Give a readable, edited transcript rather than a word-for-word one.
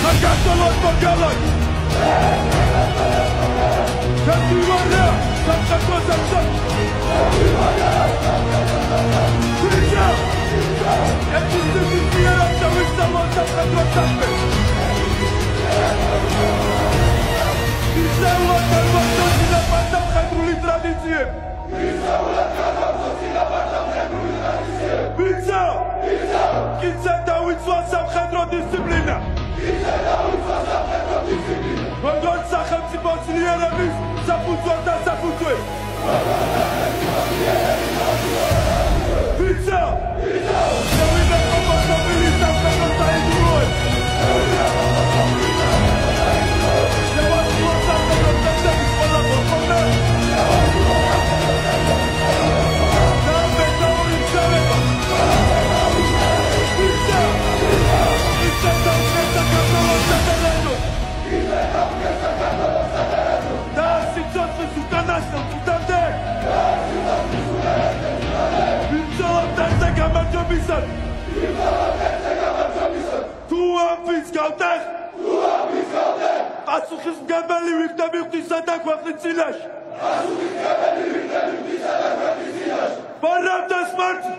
საქართველოს მოგალოთ შემდივარია საქართველოს ამსად ვიცა ეთნიკურია და ვისწავლოთ საქართველოს საქმე ვისწავლოთ საქართველოს სინაპარტამხედრული ტრადიციები ვიცა კიცა დავიცვა სამხედრო დისციპლინა როგორც სახელმწიფო ძლიერების საფუძველ და საფუძველი ვიცა შევიდა კომპოსტობილი სამხედრო საიდუმლოები შევასრულო სამხედრო წესების ყველა მოხდა თუ ამის გავდეხ პასუხისმგებელი ვიქნები ღვთისა და ქვეყნის წინაშე ვარავდეს მარტი